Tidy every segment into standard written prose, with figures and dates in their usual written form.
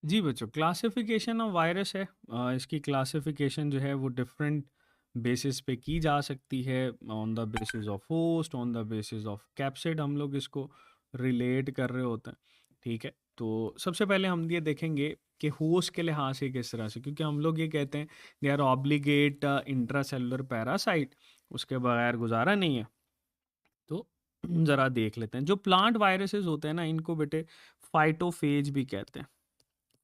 जी बच्चों, classification of virus है। इसकी क्लासिफिकेशन जो है वो डिफरेंट बेसिस पे की जा सकती है। On the basis of host, on the basis of capsid हम लोग इसको रिलेट कर रहे होते हैं। ठीक है, तो सबसे पहले हम ये देखेंगे कि होस्ट के लिहाज से किस तरह से, क्योंकि हम लोग ये कहते हैं they are obligate intracellular parasite, उसके बगैर गुजारा नहीं है। तो ज़रा देख लेते हैं। जो प्लांट वायरसेस होते हैं ना, इनको बेटे फाइटोफेज भी कहते हैं।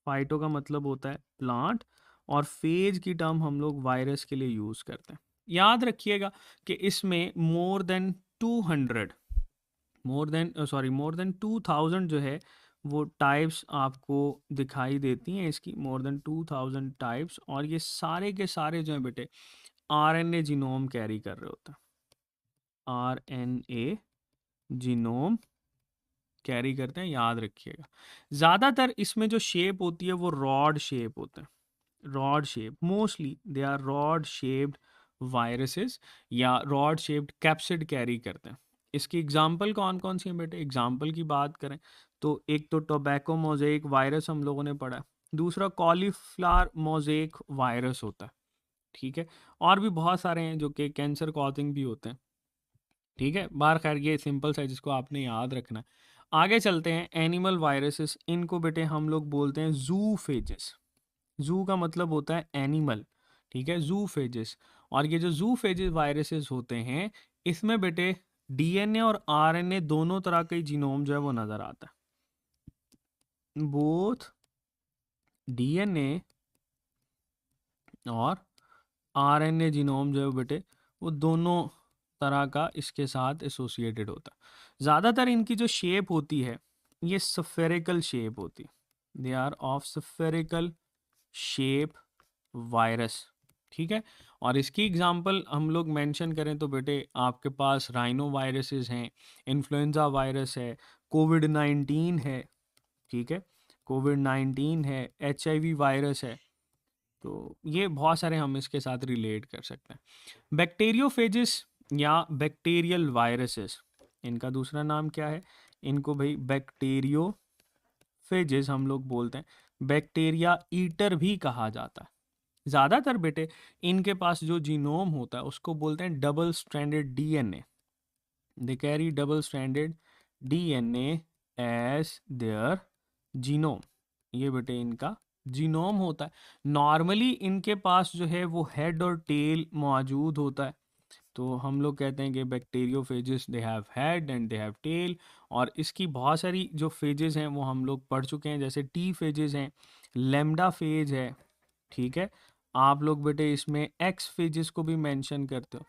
फाइटो का मतलब होता है प्लांट, और फेज की टर्म हम लोग वायरस के लिए यूज करते हैं। याद रखिएगा कि इसमें मोर देन 2000 जो है वो टाइप्स आपको दिखाई देती हैं। इसकी मोर देन 2000 टाइप्स, और ये सारे के सारे जो है बेटे आरएनए जीनोम कैरी कर रहे होते हैं। आरएनए जीनोम कैरी करते हैं, याद रखिएगा। ज़्यादातर इसमें जो शेप होती है वो रॉड शेप होता है। Rod shape, mostly they are rod shaped viruses या रॉड शेप्ड कैप्सिड कैरी करते हैं। इसकी एग्जांपल कौन कौन सी हैं बेटे? एग्जांपल की बात करें तो एक तो टोबैको मोज़ेक वायरस हम लोगों ने पढ़ा है। दूसरा कॉलीफ्लावर मोज़ेक वायरस होता है। ठीक है, और भी बहुत सारे हैं जो कि कैंसर कॉजिंग भी होते हैं। ठीक है, बार खैर ये सिंपल सा है जिसको आपने याद रखना है। आगे चलते हैं। एनिमल वायरसेस, इनको बेटे हम लोग बोलते हैं जूफेजेस। जू का मतलब होता है एनिमल। ठीक है, जूफेजेस। और ये जो जूफेजेस वायरसेस होते हैं, इसमें बेटे डीएनए और आरएनए दोनों तरह के जीनोम जो है वो नजर आता है। बोथ डीएनए और आरएनए जीनोम जो है बेटे वो दोनों तरह का इसके साथ एसोसिएटेड होता है। ज़्यादातर इनकी जो शेप होती है ये सफेरिकल शेप होती है। They are of spherical shape virus. ठीक है, और इसकी एग्जांपल हम लोग मेंशन करें तो बेटे आपके पास राइनो वायरसेस हैं, इन्फ्लुएंजा वायरस है, कोविड 19 है। ठीक है, कोविड 19 है, एचआईवी वायरस है। तो ये बहुत सारे हम इसके साथ रिलेट कर सकते हैं। बैक्टीरियोफेजिस या बैक्टीरियल वायरसेस, इनका दूसरा नाम क्या है? इनको भाई बैक्टीरियोफेजिस हम लोग बोलते हैं। बैक्टीरिया ईटर भी कहा जाता है। ज़्यादातर बेटे इनके पास जो जीनोम होता है उसको बोलते हैं double stranded DNA. They carry double stranded DNA as their genome. ये बेटे इनका जीनोम होता है। नॉर्मली इनके पास जो है वो हेड और टेल मौजूद होता है। तो हम लोग कहते हैं कि bacteriophages they have head and they have tail. और इसकी बहुत सारी जो फेजेस हैं वो हम लोग पढ़ चुके हैं, जैसे टी फेजेस हैं, लेमडा फेज है। ठीक है, आप लोग बेटे इसमें एक्स फेजेस को भी मेंशन करते हो।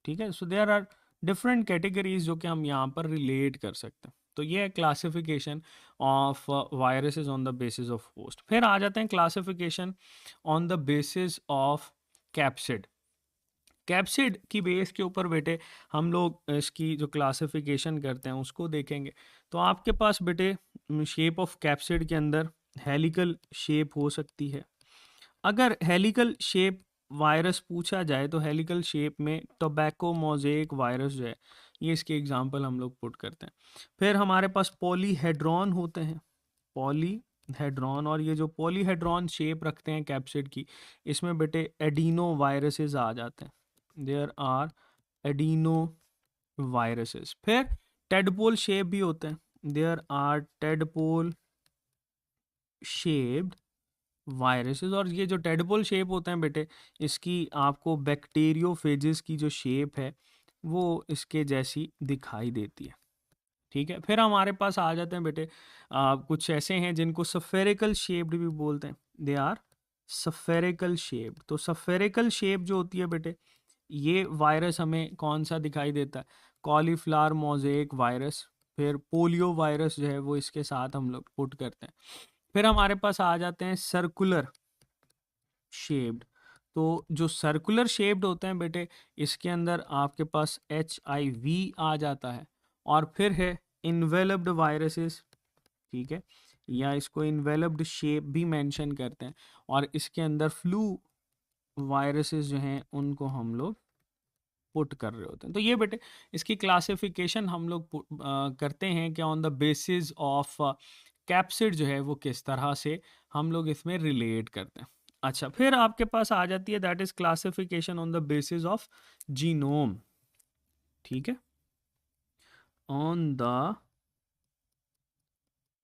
ठीक है, so there are different categories जो कि हम यहाँ पर रिलेट कर सकते हैं। तो ये है classification of viruses on the basis of host. फिर आ जाते हैं classification on the basis of capsid. Capsid की बेस के ऊपर बेटे हम लोग इसकी जो क्लासिफिकेशन करते हैं उसको देखेंगे। तो आपके पास बेटे शेप ऑफ कैप्सिड के अंदर हेलिकल शेप हो सकती है। अगर हेलिकल शेप वायरस पूछा जाए तो हेलिकल शेप में टोबैको मोज़ेक वायरस जो है ये इसके एग्जांपल हम लोग पुट करते हैं। फिर हमारे पास पॉलीहेड्रॉन होते हैं। पॉलीहेड्रॉन, और ये जो पॉलीहेड्रॉन शेप रखते हैं कैप्सिड की, इसमें बेटे एडिनो वायरसेस आ जाते हैं। There are adeno viruses. फिर टेडपोल शेप भी होते हैं। There are tadpole shaped viruses. और ये जो टेडपोल शेप होते हैं बेटे, इसकी आपको बैक्टीरियोफेजिस की जो शेप है वो इसके जैसी दिखाई देती है। ठीक है, फिर हमारे पास आ जाते हैं बेटे कुछ ऐसे हैं जिनको सफेरिकल शेप्ड भी बोलते हैं। They are spherical shaped. तो सफेरिकल शेप जो होती है बेटे, ये वायरस हमें कौन सा दिखाई देता है? Cauliflower mosaic virus. फिर पोलियो वायरस जो है वो इसके साथ हम लोग पुट करते हैं। फिर हमारे पास आ जाते हैं सर्कुलर शेप्ड। तो जो सर्कुलर शेप्ड होते हैं बेटे, इसके अंदर आपके पास HIV आ जाता है। और फिर है इन्वेलप्ड वायरसेस। ठीक है, या इसको इन्वेलप्ड शेप भी मेंशन करते हैं। और इसके अंदर फ्लू वायरसेस जो हैं उनको हम लोग पुट कर रहे होते हैं। तो ये बेटे इसकी क्लासिफिकेशन हम लोग करते हैं कि on the basis of capsid जो है वो किस तरह से हम लोग इसमें रिलेट करते हैं। अच्छा, फिर आपके पास आ जाती है that is classification on the basis of genome. ठीक है, on the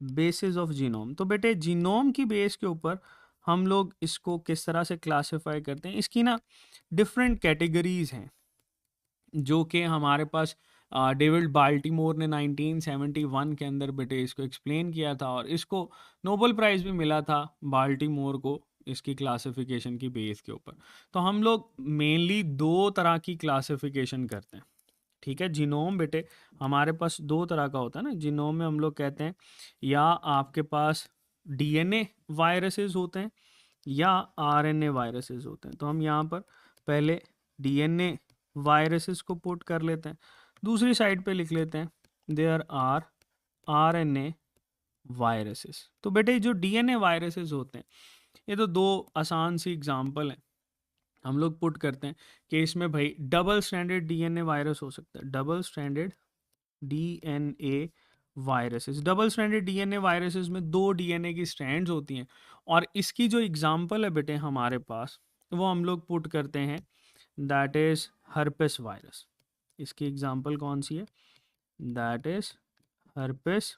basis of genome. तो बेटे जीनोम की बेस के ऊपर हम लोग इसको किस तरह से क्लासिफाई करते हैं, इसकी ना डिफरेंट कैटेगरीज हैं जो कि हमारे पास डेविड बाल्टीमोर ने 1971 के अंदर बेटे इसको एक्सप्लेन किया था, और इसको नोबेल प्राइज़ भी मिला था बाल्टीमोर को इसकी क्लासिफिकेशन की बेस के ऊपर। तो हम लोग मेनली दो तरह की क्लासिफिकेशन करते हैं। ठीक है, जीनोम बेटे हमारे पास दो तरह का होता है ना। जीनोम में हम लोग कहते हैं या आपके पास डीएनए वायरसेस होते हैं या आरएनए वायरसेस होते हैं। तो हम यहाँ पर पहले डीएनए वायरसेस को पुट कर लेते हैं, दूसरी साइड पे लिख लेते हैं देयर आर आरएनए वायरसेस। तो बेटे जो डीएनए वायरसेस होते हैं ये तो दो आसान सी एग्जांपल हैं, हम लोग पुट करते हैं कि इसमें भाई डबल स्ट्रैंडेड डीएनए वायरस हो सकता है, double stranded DNA viruses. Double stranded DNA viruses में दो डीएनए की स्ट्रैंड्स होती हैं, और इसकी जो एग्जांपल है बेटे हमारे पास वो हम लोग पुट करते हैं दैट इज हर्पेस वायरस। इसकी एग्जांपल कौन सी है, दैट इज हर्पेस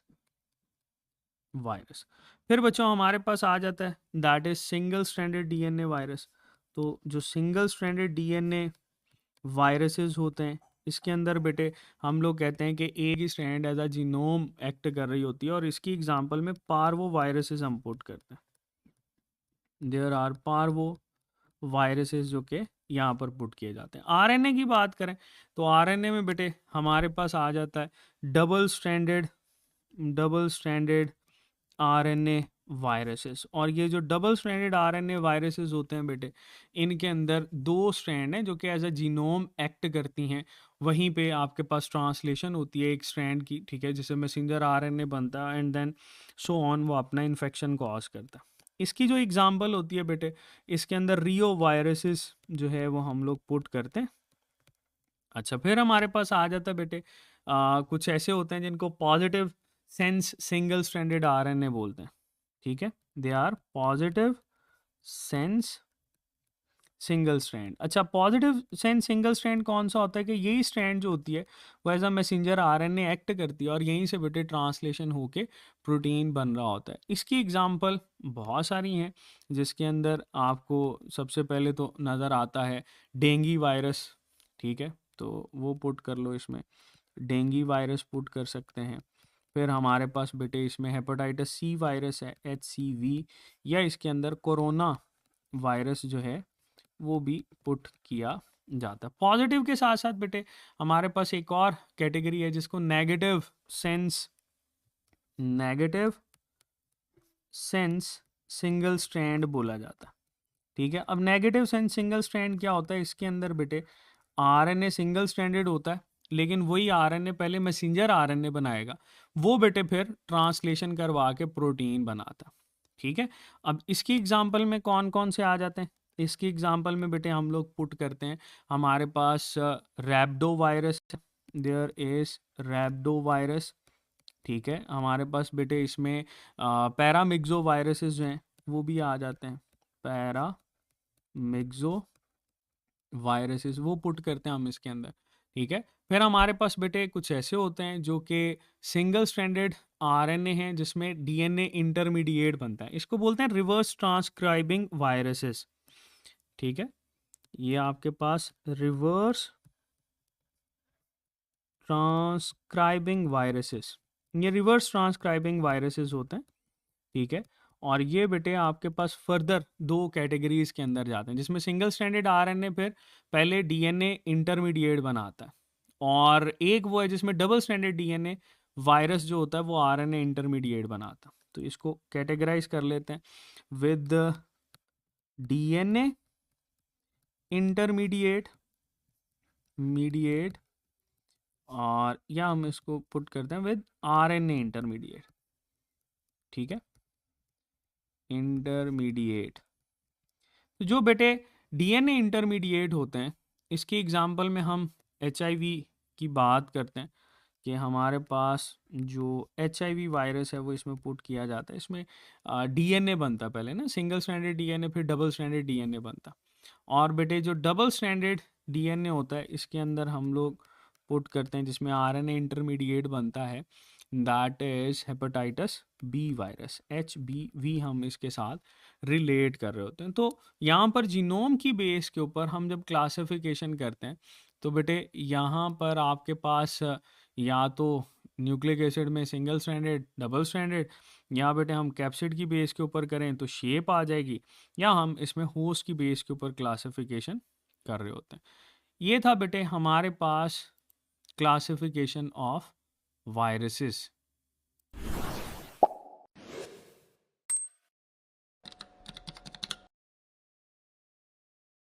वायरस। फिर बच्चों हमारे पास आ जाता है that is single stranded DNA virus. तो जो सिंगल स्ट्रैंडेड डीएनए वायरसेस होते हैं इसके अंदर बेटे हम लोग कहते हैं कि एक ही strand as a genome act कर रही होती है, और इसकी एग्जांपल में पार्वो वायरसेस हम पुट करते हैं। देयर आर पार्वो वायरसेस जो कि यहाँ पर पुट किए जाते हैं। आरएनए की बात करें तो आरएनए में बेटे हमारे पास आ जाता है डबल स्ट्रैंडेड आरएनए वायरसेस। और ये जो डबल स्ट्रैंडेड आरएनए वायरसेस होते हैं बेटे इनके अंदर दो स्ट्रैंड हैं जो कि एज अ जीनोम एक्ट करती हैं। वहीं पे आपके पास ट्रांसलेशन होती है एक स्ट्रैंड की, ठीक है, जिससे मैसेंजर आरएनए बनता है एंड देन सो ऑन वो अपना इन्फेक्शन कॉज करता है। इसकी जो एग्जांपल होती है बेटे इसके अंदर रियो वायरसेस जो है वो हम लोग पुट करते हैं। अच्छा, फिर हमारे पास आ जाता है बेटे कुछ ऐसे होते हैं जिनको positive sense single stranded RNA बोलते हैं। ठीक है, they are positive sense single strand. अच्छा, पॉजिटिव सेंस सिंगल स्ट्रैंड कौन सा होता है कि यही स्ट्रैंड जो होती है वो as a messenger RNA act करती है और यहीं से बेटे ट्रांसलेशन होके प्रोटीन बन रहा होता है। इसकी एग्जांपल बहुत सारी हैं जिसके अंदर आपको सबसे पहले तो नज़र आता है डेंगू वायरस। ठीक है, तो वो पुट कर लो, इसमें डेंगू वायरस पुट कर सकते हैं। फिर हमारे पास बेटे इसमें हेपेटाइटिस सी वायरस है HCV, या इसके अंदर कोरोना वायरस जो है वो भी पुट किया जाता है। पॉजिटिव के साथ साथ बेटे हमारे पास एक और कैटेगरी है जिसको नेगेटिव सेंस सिंगल स्ट्रैंड बोला जाता है। ठीक है, अब नेगेटिव सेंस सिंगल स्ट्रैंड क्या होता है, इसके अंदर बेटे आरएनए सिंगल स्ट्रैंडेड होता है लेकिन वही आरएनए पहले मैसेंजर आरएनए बनाएगा, वो बेटे फिर ट्रांसलेशन करवा के प्रोटीन बनाता। ठीक है, अब इसकी एग्जांपल में कौन कौन से आ जाते हैं, इसकी एग्जांपल में बेटे हम लोग पुट करते हैं हमारे पास रैप्डो वायरस, देयर इज रैप्डो वायरस। ठीक है, हमारे पास बेटे इसमें पैरामिक्सो वायरसेस जो हैं वो भी आ जाते हैं, पैरामिक्सो वायरसेस वो पुट करते हैं हम इसके अंदर। ठीक है, फिर हमारे पास बेटे कुछ ऐसे होते हैं जो कि सिंगल स्ट्रैंडेड आरएनए हैं जिसमें डीएनए इंटरमीडिएट बनता है, इसको बोलते हैं रिवर्स ट्रांसक्राइबिंग वायरसेस। ठीक है, ये आपके पास रिवर्स ट्रांसक्राइबिंग वायरसेस, ये रिवर्स ट्रांसक्राइबिंग वायरसेस होते हैं। ठीक है, और ये बेटे आपके पास फर्दर दो कैटेगरीज के अंदर जाते हैं जिसमें सिंगल स्ट्रैंडेड आरएनए फिर पहले डीएनए इंटरमीडिएट बनाता है, और एक वो है जिसमें डबल स्ट्रैंडेड डीएनए वायरस जो होता है वो आरएनए इंटरमीडिएट बनाता है। तो इसको कैटेगराइज कर लेते हैं विद डीएनए इंटरमीडिएट मीडिएट, और या हम इसको पुट करते हैं विद आरएनए इंटरमीडिएट। ठीक है, इंटरमीडिएट। तो जो बेटे डीएनए इंटरमीडिएट होते हैं इसकी एग्जांपल में हम HIV की बात करते हैं कि हमारे पास जो HIV वायरस है वो इसमें पुट किया जाता है। इसमें डीएनए बनता पहले ना, सिंगल स्ट्रैंडेड डीएनए, फिर डबल स्ट्रैंडेड डीएनए बनता। और बेटे जो डबल स्ट्रैंडेड डीएनए होता है इसके अंदर हम लोग पुट करते हैं, जिसमें आरएनए इंटरमीडिएट बनता है, that is hepatitis B virus, HBV हम इसके साथ रिलेट कर रहे होते हैं। तो यहाँ पर जीनोम की बेस के ऊपर हम जब क्लासिफिकेशन करते हैं तो बेटे यहाँ पर आपके पास या तो न्यूक्लिक एसिड में सिंगल स्ट्रैंडेड, डबल स्ट्रैंडेड, या बेटे हम कैप्सिड की बेस के ऊपर करें तो शेप आ जाएगी, या हम इसमें होस्ट की बेस के ऊपर क्लासिफिकेशन कर रहे होते हैं। ये था बेटे हमारे पास क्लासिफिकेशन ऑफ वायरसेस।